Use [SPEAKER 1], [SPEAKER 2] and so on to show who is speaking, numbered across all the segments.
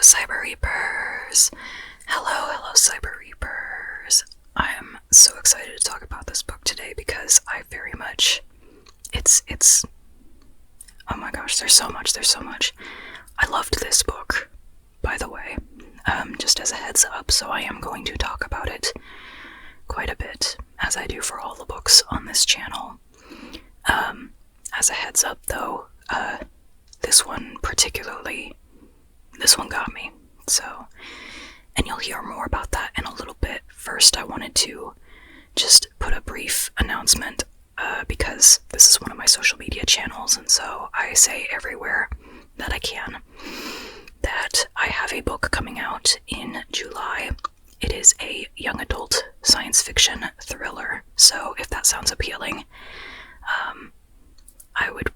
[SPEAKER 1] Cyber Reapers. Hello, Cyber Reapers. I'm so excited to talk about this book today because I very much, it's, oh my gosh, there's so much. I loved this book, by the way, just as a heads up, so I am going to talk about it quite a bit, as I do for all the books on this channel. As a heads up though, this one got me, so, and you'll hear more about that in a little bit. First, I wanted to just put a brief announcement, because this is one of my social media channels, and so I say everywhere that I can that I have a book coming out in July. It is a young adult science fiction thriller, so if that sounds appealing, I would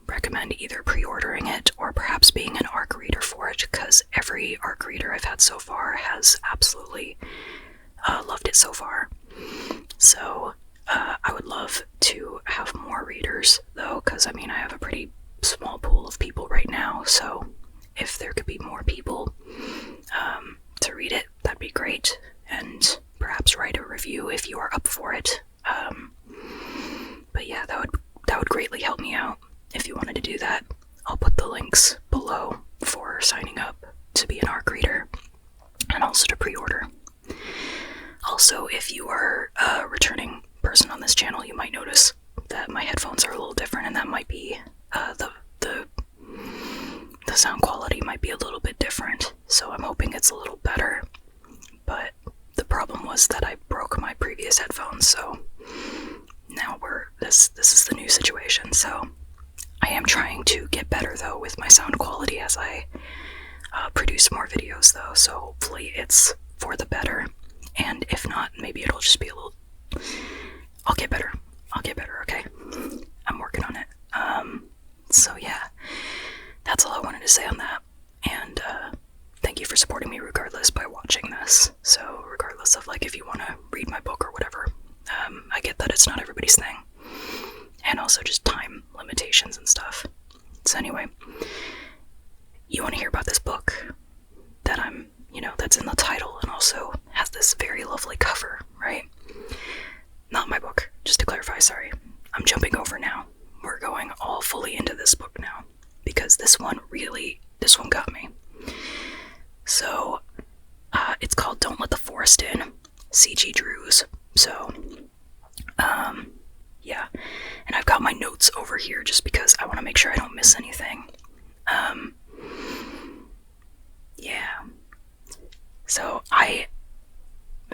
[SPEAKER 1] recommend either pre-ordering it or perhaps being an ARC reader for it, because every ARC reader I've had so far has absolutely loved it so far. So I would love to have more readers though, because I mean I have a pretty small pool of people right now, so if there could be more people to read it, that'd be great, and perhaps write a review if you are up for it. But yeah, that would greatly help me out if you wanted to do that. I'll put the links below for signing up to be an ARC reader and also to pre-order. Also, if you are a returning person on this channel, you might notice that my headphones are a little different, and that might be the sound quality might be a little bit different, so I'm hoping it's a little better. But the problem was that I broke my previous headphones, so now this is the new situation. So I am trying to get better though with my sound quality as I produce more videos though, so hopefully it's for the better, and if not, maybe it'll just be a little, I'll get better, okay? I'm working on it. So yeah, that's all I wanted to say on that, and thank you for supporting me regardless by watching this. So regardless of like if you want to read my book or whatever, I get that it's not everybody's thing, and also just time limitations and stuff. So anyway, you want to hear about this book that that's in the title and also has this very lovely cover, right? Not my book, just to clarify, sorry. I'm jumping over now. We're going all fully into this book now, because this one got me. So, it's called Don't Let the Forest In, C.G. Drews. So, yeah. And I've got my notes over here just because I want to make sure I don't miss anything. Yeah. So, I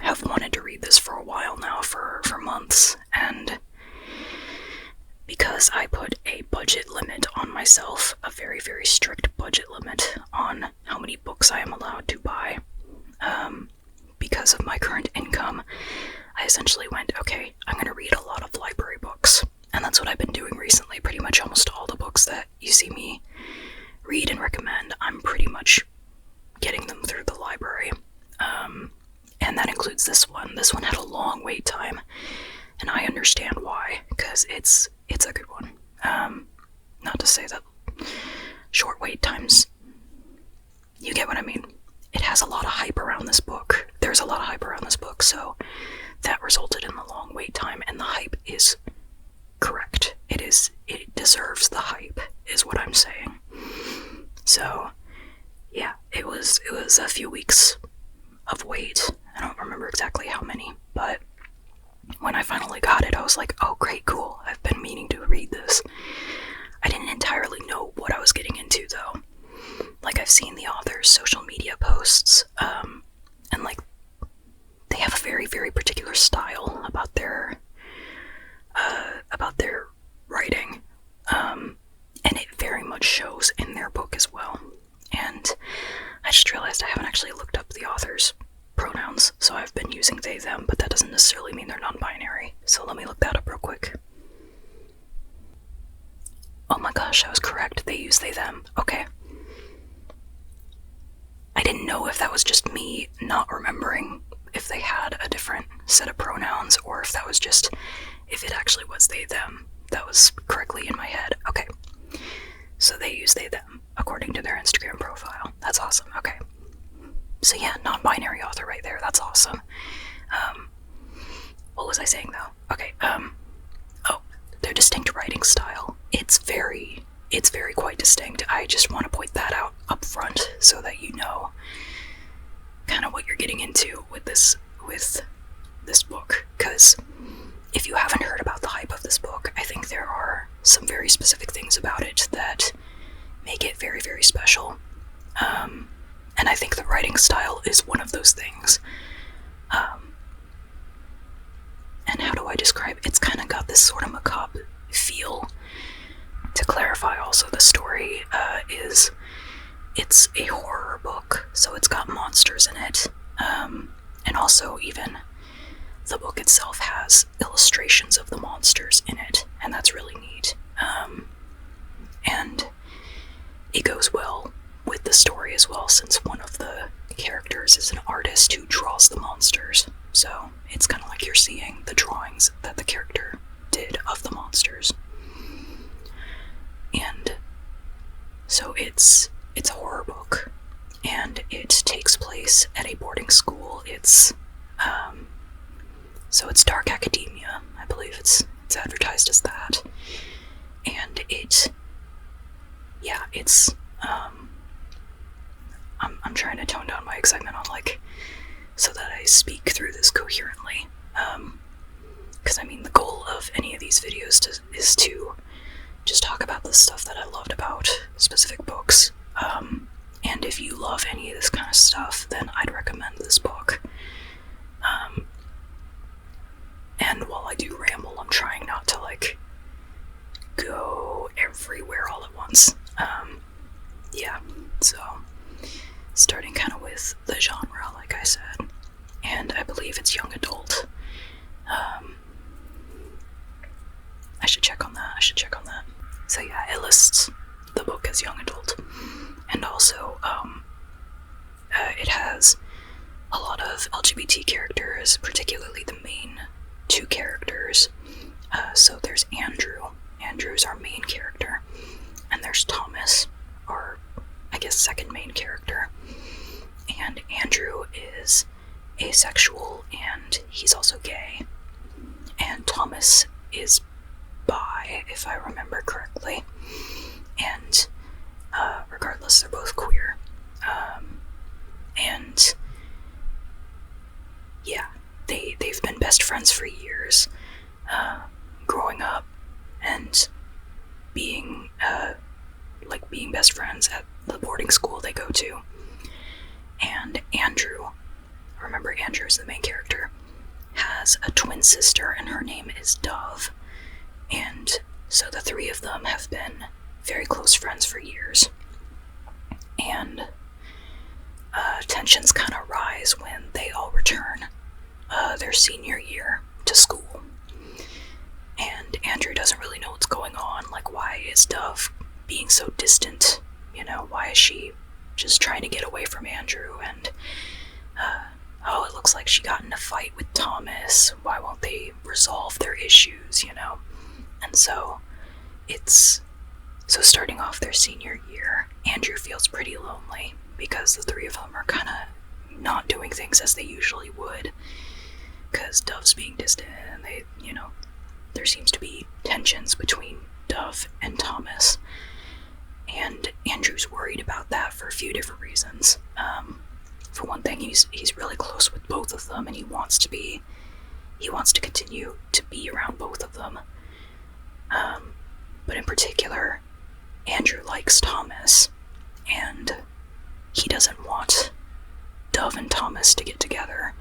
[SPEAKER 1] have wanted to read this for a while now, for months, and because I put a budget limit on myself, a very, very strict budget limit on how many books I am allowed to buy, because of my current income, I essentially went, okay, I'm going to read a lot of library books, and that's what I've been doing recently. Pretty much almost all the books that you see me read and recommend, I'm pretty much getting them through the library, and that includes this one. This one had a long wait time, and I understand why, because it's a good one. Not to say that short wait times, you get what I mean. It has a lot of hype around this book. There's a lot of hype around this book, so that resulted in the long wait time, and the hype is correct. It deserves the hype, is what I'm saying. So, yeah, it was a few weeks of wait. I don't remember exactly how many, but when I finally got it, I was like, oh great, cool, I've been meaning to read this. I didn't entirely know what I was getting into though. Like, I've seen the author's social media posts, and like, they have a very, very particular style about their writing, and it very much shows in their book as well. And I just realized I haven't actually looked up the author's pronouns, so I've been using they, them, but that doesn't necessarily mean they're non-binary, so let me look that up real quick. Oh my gosh, I was correct, they use they, them. Okay. I didn't know if that was just me not remembering if they had a different set of pronouns, or if that was just, if it actually was they, them, that was correctly in my head. Okay. So they use they, them, according to their Instagram profile. That's awesome, okay. into with this book, because if you haven't heard about the hype of this book, I think there are some very specific things about it that make it very, very special. And I think the writing style is one of those things. And how do I describe it? It's kind of got this sort of macabre feel. To clarify also, the story it's a horror book, so it's got monsters in it. And also even the book itself has illustrations of the monsters in it, and that's really neat. And it goes well with the story as well, since one of the characters is an artist who draws the monsters. So it's kind of like you're seeing the drawings that the character did of the monsters. And so it's a horror book, and it takes place at a boarding school. So it's dark academia, I believe it's advertised as that. And I'm trying to tone down my excitement on, so that I speak through this coherently. Because, the goal of any of these videos is to just talk about the stuff that I loved about specific books. And if you love any of this kind of stuff, then I'd recommend this book. And while I do ramble, I'm trying not to, go everywhere all at once. So, starting kind of with the genre, like I said, and I believe it's young adult. I should check on that. So yeah, it lists the book as young adult, and also, it has a lot of LGBT characters, particularly the main two characters. So there's Andrew. Andrew's our main character, and there's Thomas, our, I guess, second main character. And Andrew is asexual, and he's also gay. And Thomas is bi, if I remember correctly. And regardless, they're both queer. And yeah, they've been best friends for years, growing up and being best friends at the boarding school they go to. And Andrew, remember Andrew's the main character, has a twin sister, and her name is Dove. And so the three of them have been very close friends for years. And tensions kind of rise when they all return their senior year to school. And Andrew doesn't really know what's going on. Why is Dove being so distant? Why is she just trying to get away from Andrew? And it looks like she got in a fight with Thomas. Why won't they resolve their issues? And so starting off their senior year, Andrew feels pretty lonely because the three of them are kind of not doing things as they usually would, because Dove's being distant, and there seems to be tensions between Dove and Thomas. And Andrew's worried about that for a few different reasons. For one thing, he's really close with both of them, and he wants to continue to be around both of them. But in particular, Andrew likes Thomas, and he doesn't want Dove and Thomas to get together.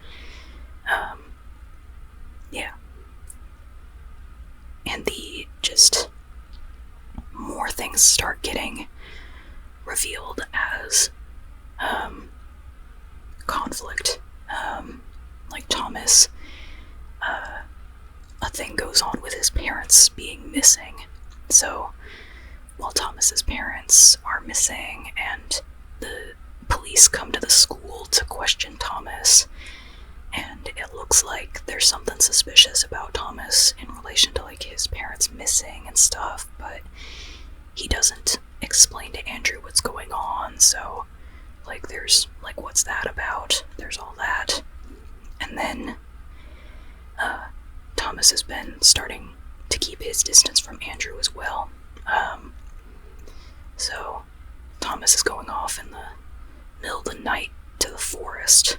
[SPEAKER 1] And more things start getting revealed as conflict. Thomas, a thing goes on with his parents being missing. So while Thomas's parents are missing and the police come to the school to question Thomas, and it looks like there's something suspicious about Thomas in relation to his parents missing and stuff, but he doesn't explain to Andrew what's going on. So there's what's that about? There's all that. And then Thomas has been starting to keep his distance from Andrew as well. So Thomas is going off in the middle of the night to the forest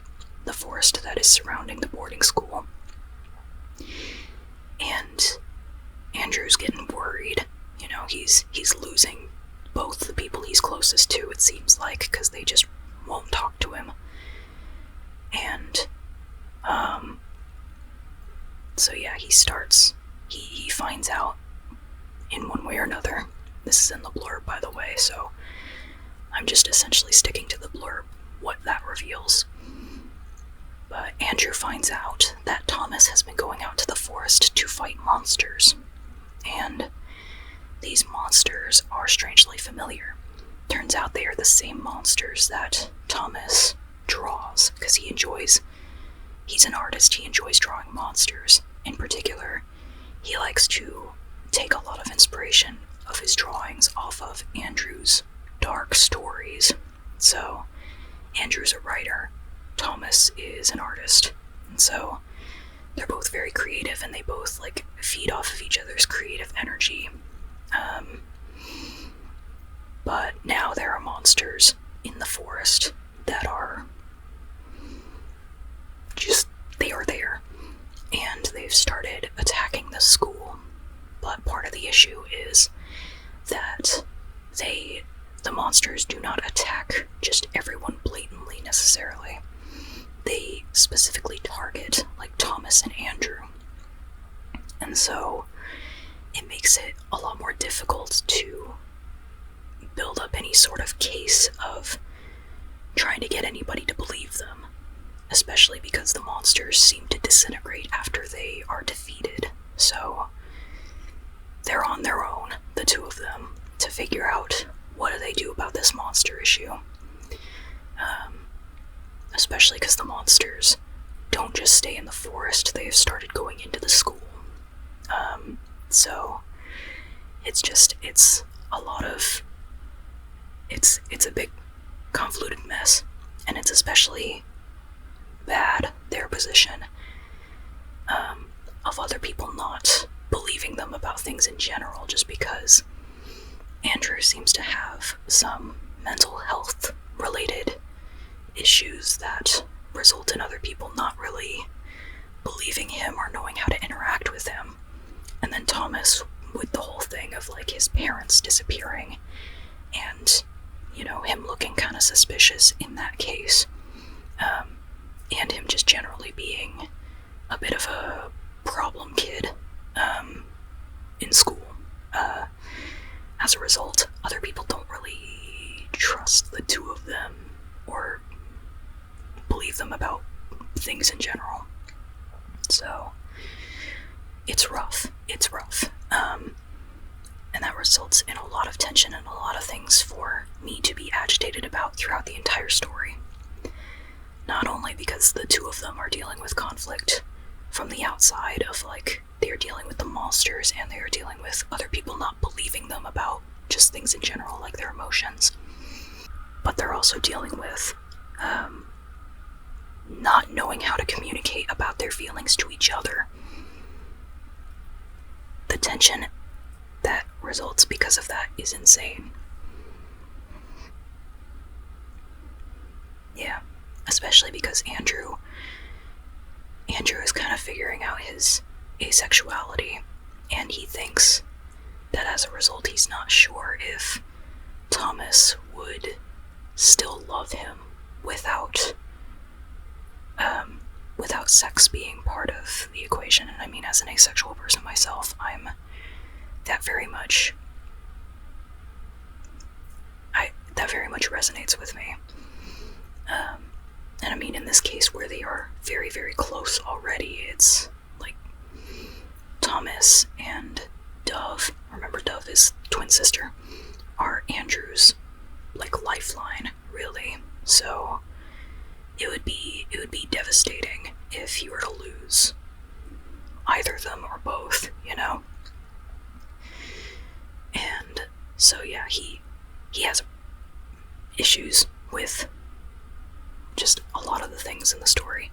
[SPEAKER 1] This is in the blurb, by the way, so I'm just essentially sticking to the blurb, what that reveals. But Andrew finds out that Thomas has been going out to the forest to fight monsters, and these monsters are strangely familiar. Turns out they are the same monsters that Thomas draws, because he's an artist, he enjoys drawing monsters. In particular, he likes to take a lot of inspiration of his drawings off of Andrew's dark stories. So, Andrew's a writer, Thomas is an artist, and so they're both very creative, and they both feed off of each other's creative energy. But now there are monsters in the forest that are they are there, and they've started attacking the school. But part of the issue is that the monsters do not attack just everyone blatantly necessarily. They specifically target Thomas and Andrew. And so it makes it a lot more difficult to build up any sort of case of trying to get anybody to believe them, especially because the monsters seem to disintegrate after they are defeated. So they're on their own, the two of them, to figure out what do they do about this monster issue. Especially because the monsters don't just stay in the forest, they have started going into the school. So it's a big convoluted mess, and it's especially bad, their position, of other people not believing them about things in general, just because Andrew seems to have some mental health related issues that result in other people not really believing him or knowing how to interact with him. And then Thomas, with the whole thing of his parents disappearing and him looking kind of suspicious in that case, and him just generally being a bit of a problem kid in school. As a result, other people don't really trust the two of them or believe them about things in general. So it's rough. And that results in a lot of tension and a lot of things for me to be agitated about throughout the entire story. Not only because the two of them are dealing with conflict from the outside of they are dealing with the monsters, and they are dealing with other people not believing them about just things in general, like their emotions, but they're also dealing with not knowing how to communicate about their feelings to each other. The tension that results because of that is insane. Yeah, especially because Andrew is kind of figuring out his asexuality, and he thinks that as a result he's not sure if Thomas would still love him without sex being part of the equation. And I mean, as an asexual person myself, that very much resonates with me. And I mean, in this case where they are very, very close already, it's Thomas and Dove, remember Dove is twin sister, are Andrew's lifeline, really. So it would be devastating if he were to lose either of them or both, And so yeah, he has issues with just a lot of the things in the story.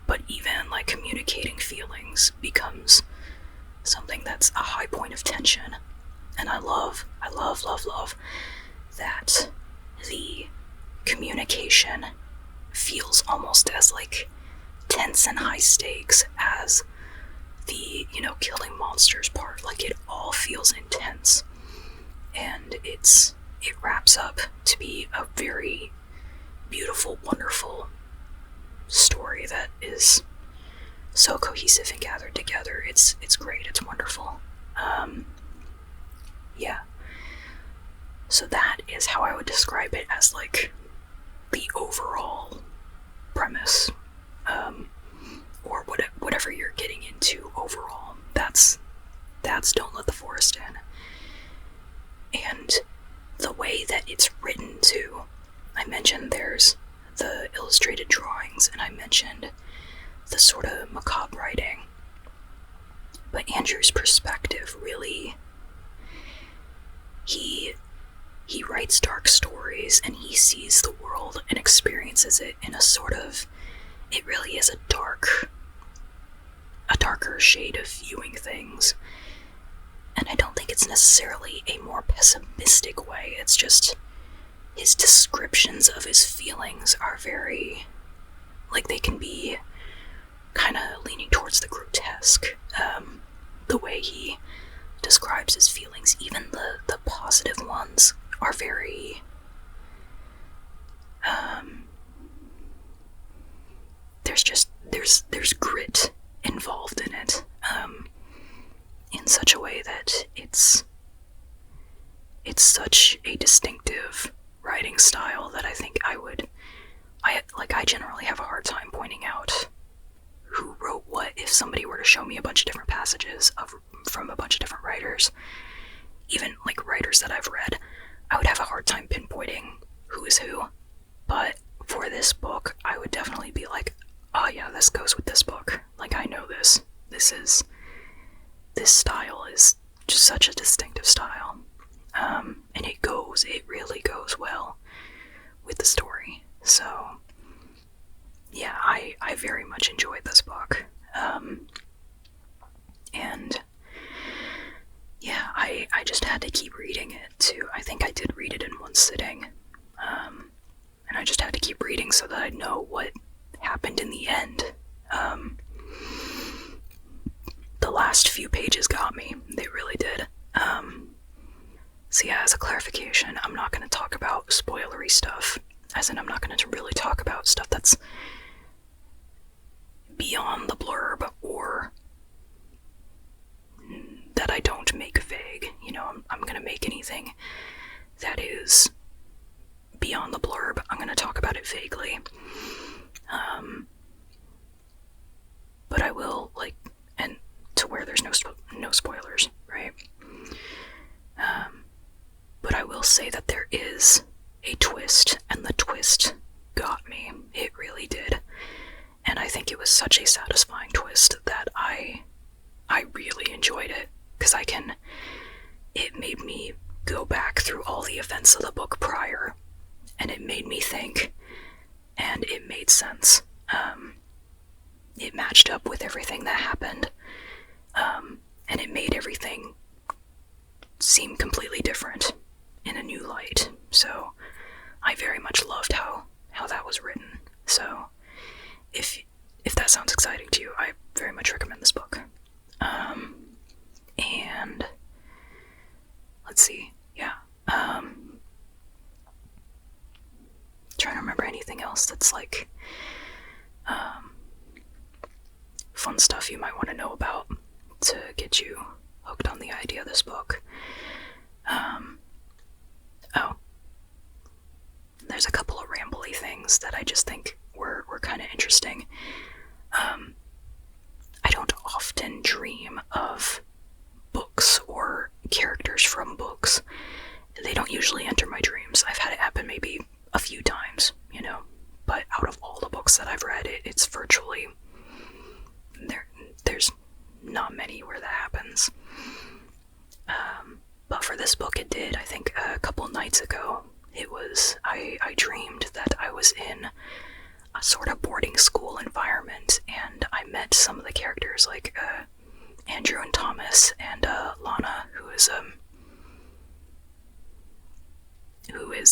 [SPEAKER 1] But even communicating feelings becomes something that's a high point of tension. And I love that the communication feels almost as tense and high stakes as the, killing monsters part. It all feels intense. And it wraps up to be a very beautiful, wonderful story that is so cohesive and gathered together. It's great. It's wonderful. Yeah. So that is how I would describe it, as like the overall premise, or whatever you're getting into overall. That's Don't Let the Forest In. And the way that it's written too. I mentioned there's the illustrated drawings, and I mentioned the sort of macabre writing. But Andrew's perspective really, he writes dark stories, and he sees the world and experiences it in a sort of, it really is a darker shade of viewing things. And I don't think it's necessarily a more pessimistic way. It's just his descriptions of his feelings are very, like, they can be kind of leaning towards the grotesque. The way he describes his feelings, even the positive ones, are very, there's grit involved in it, in such a way that it's such a distinctive writing style that I think I generally have a hard time pointing out who wrote what. If somebody were to show me a bunch of different passages from a bunch of different writers, even like writers that I've read, I would have a hard time pinpointing who is who. But for this book, I would definitely be like, oh yeah, this goes with this book. Like, I know this. This style is just such a distinctive style. And it really goes well with the story. So, yeah, I very much enjoyed this book. And yeah, I just had to keep reading it too. I think I did read it in one sitting. And I just had to keep reading so that I'd know what happened in the end. The last few pages got me. They really did. So yeah, as a clarification, I'm not going to talk about spoilery stuff. As in, I'm not going to really talk about stuff that's beyond the blurb, or that I don't make vague. You know, I'm going to make anything that is beyond the blurb, I'm going to talk about it vaguely. But I will, like, and to where there's no spoilers, right? But I will say that there is a twist, and the twist got me. It really did. And I think it was such a satisfying twist that I really enjoyed it, because it made me go back through all the events of the book prior, and it made me think, and it made sense. It matched up with everything that happened, and it made everything seem completely different in a new light. So I very much loved how that was written. So if that sounds exciting to you, I very much recommend this book. And let's see, yeah. Trying to remember anything else that's like fun stuff you might want to know about to get you hooked on the idea of this book. There's a couple of rambly things that I just think were kind of interesting. I don't often dream of books or characters from books. They don't usually enter my dreams. I've had it happen maybe a few times, you know, but out of all the books that I've read, it's virtually, there's not many where that happens. But for this book it did. I think a couple nights ago, I dreamed that I was in a sort of boarding school environment, and I met some of the characters, like Andrew and Thomas, and Lana, who is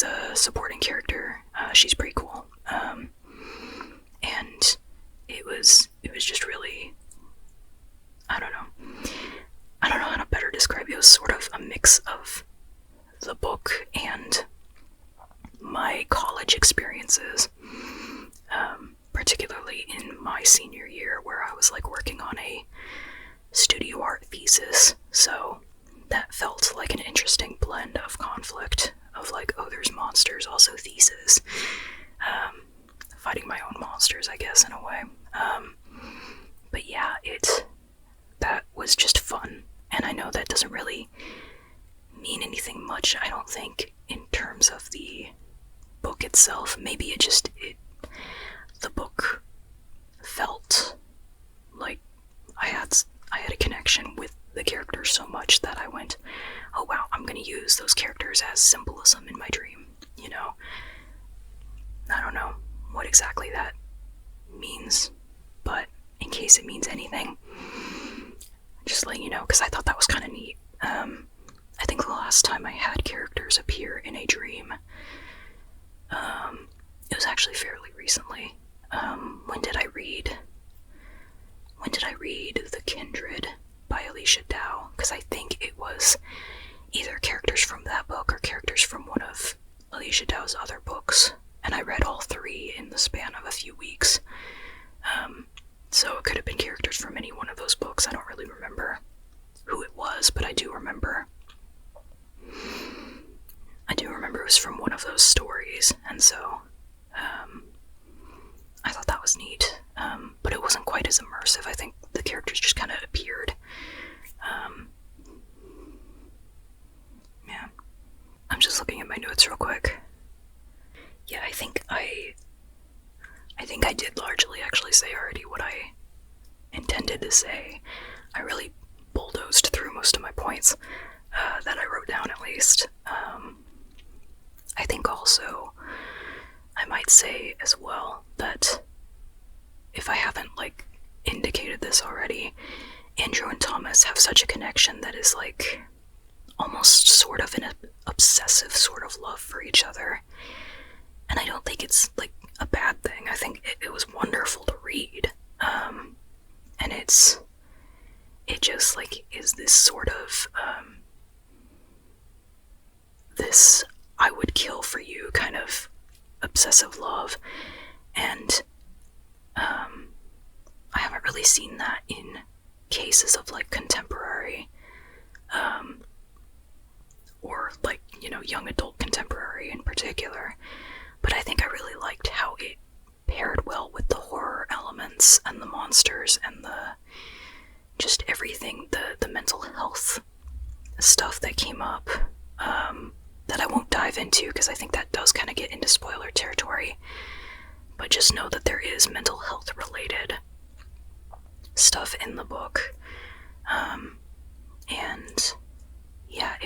[SPEAKER 1] a supporting character. She's pretty cool. And it was just really, I don't know how to better describe it. It was sort of a mix of the book and my college experiences, particularly in my senior year, where I was like working on a studio art thesis. So that felt like an interesting blend of conflict, of like, oh, there's monsters, also Thesis. Fighting my own monsters, I guess, in a way. But yeah, that was just fun. And I know that doesn't really mean anything much, I don't think, in terms of the book itself. Maybe the book felt like I had a connection with the characters so much that I went, oh wow, I'm gonna use those characters as symbolism in my dream, you know? I don't know what exactly that means, but in case it means anything, just letting you know, because I thought that was kind of neat. I think the last time I had characters appear in a dream, it was actually fairly recently. When did I read The Kindred by Alicia Dow? Because I think it was either characters from that book or characters from one of Alicia Dow's other books, and I read all three in the span of a few weeks. So it could have been characters from any one of those books. I don't really remember who it was, but I do remember it was from one of those stories, and so I thought that was neat. But it wasn't quite as immersive. I think the characters just kind of appeared. Yeah. I'm just looking at my notes real quick. Yeah, I think I did largely actually say already what I intended to say. I really bulldozed through most of my points that I wrote down, at least. I think also I might say as well that if I haven't indicated this already, Andrew and Thomas have such a connection that is almost sort of an obsessive sort of love for each other. And I don't think it's a bad thing. I think it was wonderful to read. And it just is this sort of this I would kill for you kind of obsessive love. And I haven't really seen that in cases of contemporary or young adult contemporary in particular. But I think I really liked how it paired well with the horror elements and the monsters and just everything, the mental health stuff that came up, that I won't dive into because I think that does kind of get into spoiler territory. But just know that there is mental health related stuff in the book. And yeah,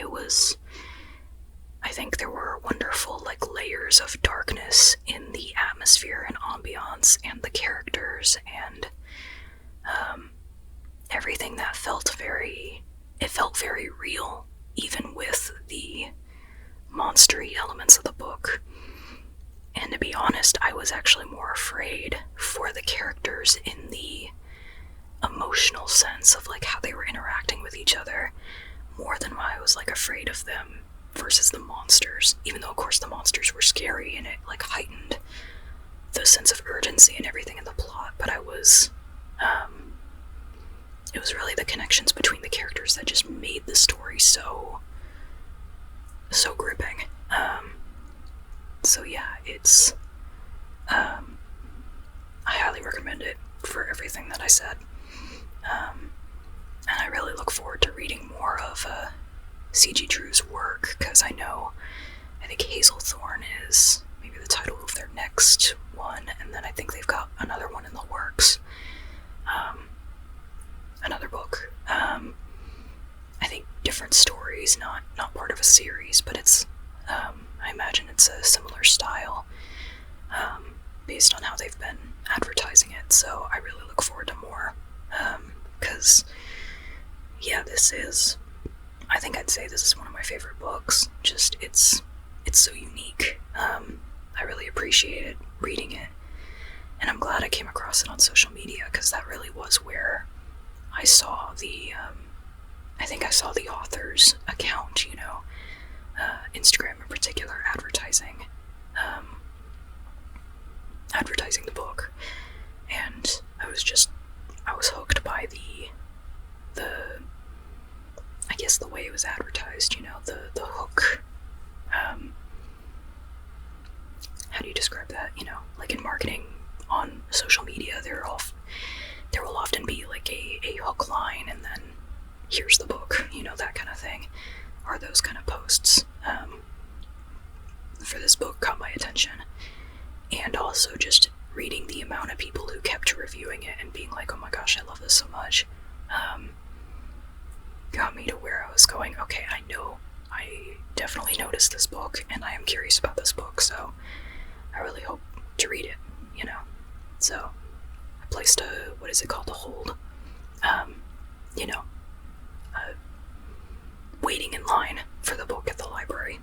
[SPEAKER 1] I think there were wonderful layers of darkness in the atmosphere and ambiance and the characters and everything that felt very real, even with the monstery elements of the book. And to be honest, I was actually more afraid for the characters in the emotional sense of how they were interacting with each other, more than I was afraid of them versus the monsters, even though of course the monsters were scary and it heightened the sense of urgency and everything in the plot. But it was really the connections between the characters that just made the story so gripping. So yeah, I highly recommend it for everything that I said. And I really look forward to reading more of C.G. Drew's work, because I think Hazelthorne is maybe the title of their next one, and then I think they've got another one in the works. Another book. I think different stories, not part of a series, but it's, I imagine it's a similar style, based on how they've been advertising it, so I really look forward to more, because, yeah, I think I'd say this is one of my favorite books. Just, it's so unique. I really appreciated reading it, and I'm glad I came across it on social media, because that really was where I saw I think I saw the author's account, Instagram in particular, advertising the book, and I was hooked by the I guess the way it was describe that? Like in marketing on social media, there will often be like a hook line, and then here's the book, that kind of thing, or those kind of posts. For this book caught my attention, and also just reading the amount of people who kept reviewing it and being like, oh my gosh, I love this so much, got me to where I was going, okay, I definitely noticed this book, and I am curious about this book, so I really hope to read it, So I placed what is it called, a hold, waiting in line for the book at the library,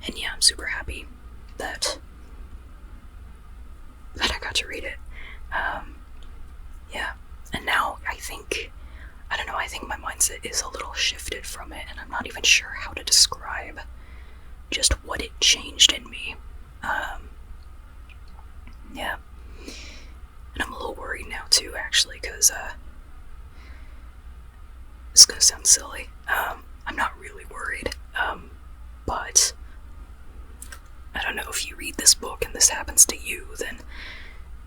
[SPEAKER 1] and yeah, I'm super happy that I got to read it. Yeah, and now I think my mindset is a little shifted from it, and I'm not even sure how to describe just what it changed in me. Yeah, and I'm a little worried now too, actually, because it's gonna sound silly. I'm not really worried, but I don't know, if you read this book and this happens to you, then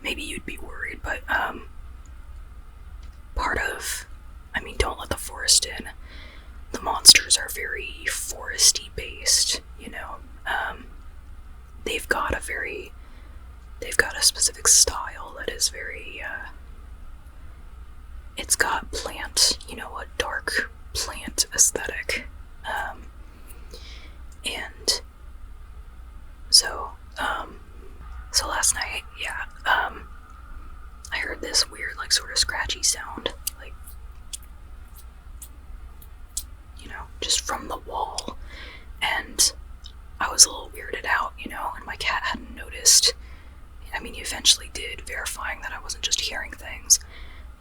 [SPEAKER 1] maybe you'd be worried, but part of, Don't Let the Forest In, the monsters are very foresty based, they've got a specific style that is very, it's got plant, a dark plant aesthetic, and so last night, yeah, I heard this weird, like, sort of scratchy sound, like, just from the wall, and I was a little weirded out, and my cat hadn't noticed. He eventually did, verifying that I wasn't just hearing things,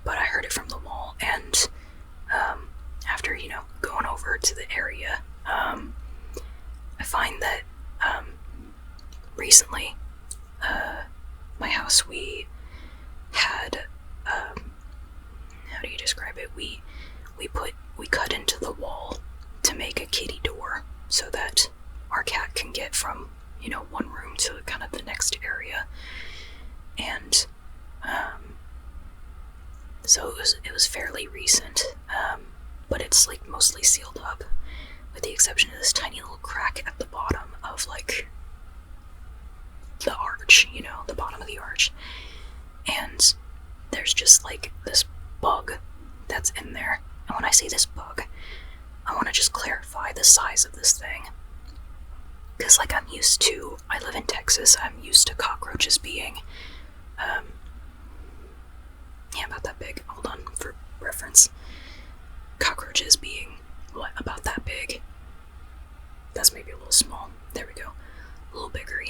[SPEAKER 1] but I heard it from the wall, and after, going over to the area, I find that recently, my house, we had, how do you describe it? We cut into the wall to make a kitty door so that our cat can get from, one room to kind of the next area. And, so it was fairly recent, but it's, like, mostly sealed up, with the exception of this tiny little crack at the bottom of, like, the arch, the bottom of the arch. And there's just, like, this bug that's in there. And when I say this bug, I want to just clarify the size of this thing. Because, like, I live in Texas, I'm used to cockroaches being, about that big. Hold on, for reference. Cockroaches being, about that big? That's maybe a little small. There we go. A little bigger,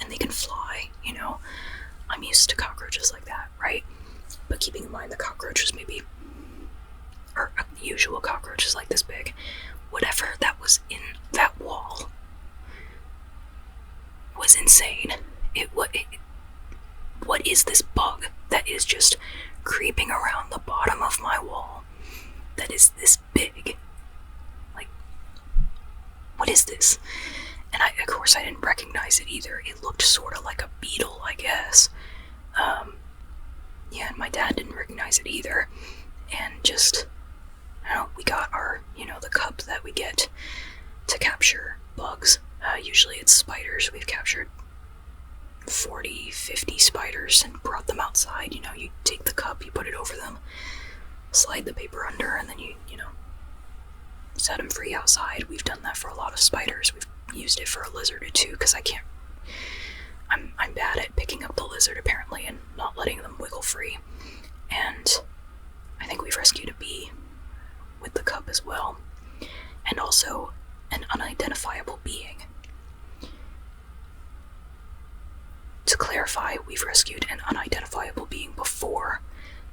[SPEAKER 1] and they can fly, I'm used to cockroaches like that, right? But keeping in mind the cockroaches maybe, or usual cockroaches like this big, whatever that was in that wall was insane. What is this bug that is just creeping around the bottom of my wall that is this big? Like, what is this? And of course I didn't recognize it either. It looked sort of like a beetle, I guess. Yeah, and my dad didn't recognize it either. And just, we got our, the cup that we get to capture bugs. Usually it's spiders. We've captured 40, 50 spiders and brought them outside. You take the cup, you put it over them, slide the paper under, and then you set them free outside. We've done that for a lot of spiders. We've used it for a lizard or two, because I'm bad at picking up the lizard, apparently, and not letting them wiggle free. And I think we've rescued a bee with the cup as well. And also an unidentifiable being. To clarify, we've rescued an unidentifiable being before.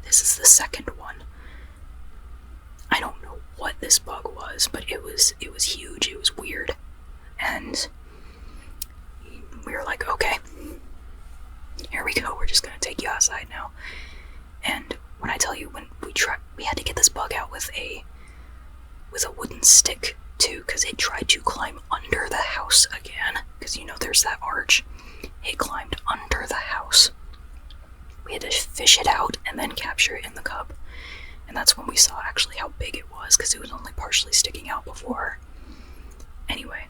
[SPEAKER 1] This is the second one. I don't know what this bug was, but it was huge, it was weird. And we were like, okay, here we go, we're just gonna take you outside now. And when I tell you, when we had to get this bug out with a wooden stick too, because it tried to climb under the house again, because there's that arch. It climbed under the house. We had to fish it out and then capture it in the cup, and that's when we saw actually how big it was, because it was only partially sticking out before. Anyway,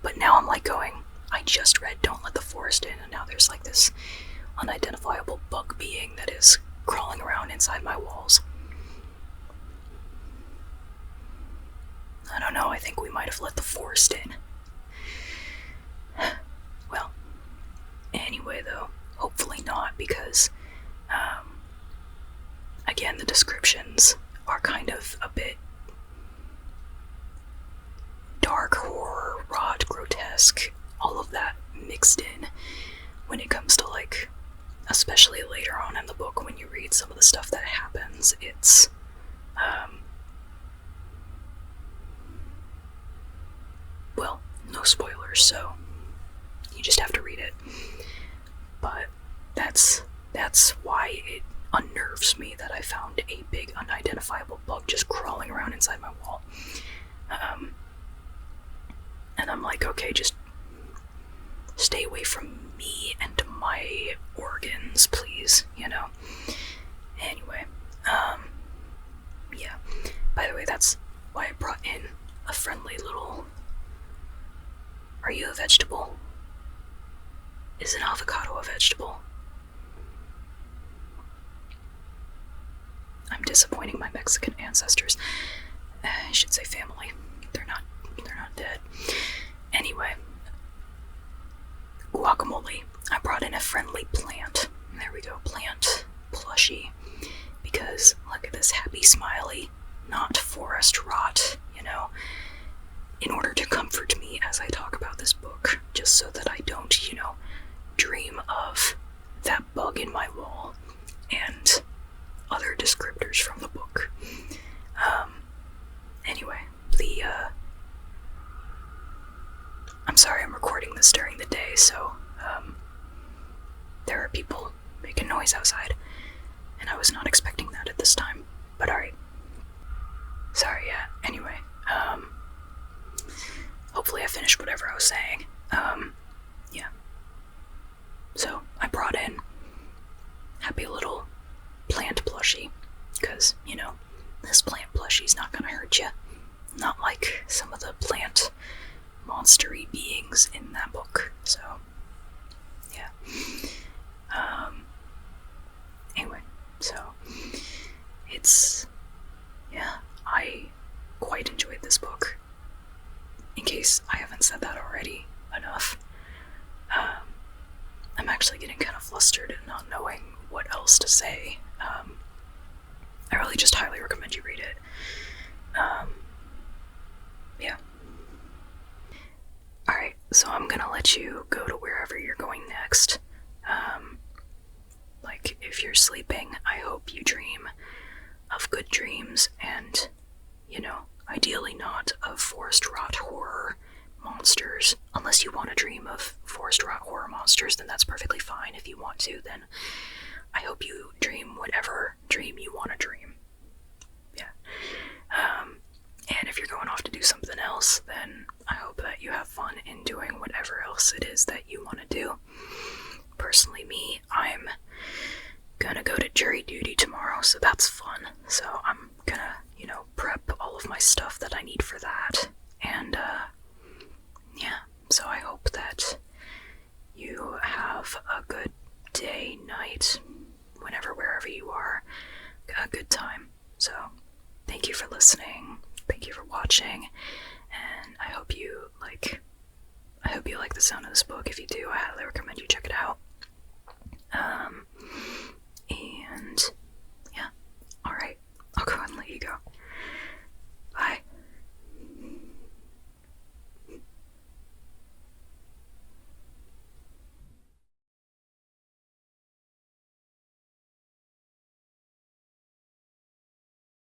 [SPEAKER 1] but now I'm like going, I just read Don't Let the Forest In, and now there's like this unidentifiable bug being that is crawling around inside my walls. I don't know, I think we might have let the forest in. Well, anyway though, hopefully not, because, again, the descriptions are kind of a bit dark, horror, rot, grotesque, all of that mixed in when it comes to, like, especially later on in the book when you read some of the stuff that happens, it's, well, no spoilers, so you just have to read it. But that's why it unnerves me that I found a big unidentifiable bug just crawling around inside my wall. And I'm like, okay, just stay away from me and my organs, please, Anyway, yeah. By the way, that's why I brought in a friendly little... Are you a vegetable? Is an avocado a vegetable? I'm disappointing my Mexican ancestors. I should say family. They're not dead. Anyway, guacamole. I brought in a friendly plant. There we go, plant plushie. Because look at this happy smiley, not forest rot, in order to comfort me as I talk about this book, just so that I don't, dream of that bug in my wall and other descriptors from the book. Anyway, I'm sorry I'm recording this during the day, so, there are people making noise outside, and I was not expecting that at this time, but alright. Sorry, yeah, anyway, hopefully I finished whatever I was saying. Yeah. So, I brought in happy little plant plushie, because, this plant plushie's not gonna hurt you. Not like some of the plant monstery beings in that book, so, yeah. Anyway, so, I quite enjoyed this book, in case I haven't said that already enough. I'm actually getting kind of flustered and not knowing what else to say. I really just highly recommend you read it. Yeah. Alright, so I'm gonna let you go to wherever you're going next. Like, if you're sleeping, I hope you dream of good dreams and, ideally not of forest rot horror monsters. Unless you want to dream of forest rot horror monsters, then that's perfectly fine. If you want to, then I hope you dream whatever dream you want to dream. Yeah. And if you're going off to do something else, then I hope that you have fun in doing whatever else it is that you want to do. Personally, me, I'm gonna go to jury duty tomorrow, so that's fun. So I'm gonna, prep all of my stuff that I need for that. And, yeah, so I hope that you have a good day, night, wherever you are, a good time. So, thank you for listening, thank you for watching, and I hope you like the sound of this book. If you do, I highly recommend you check it out.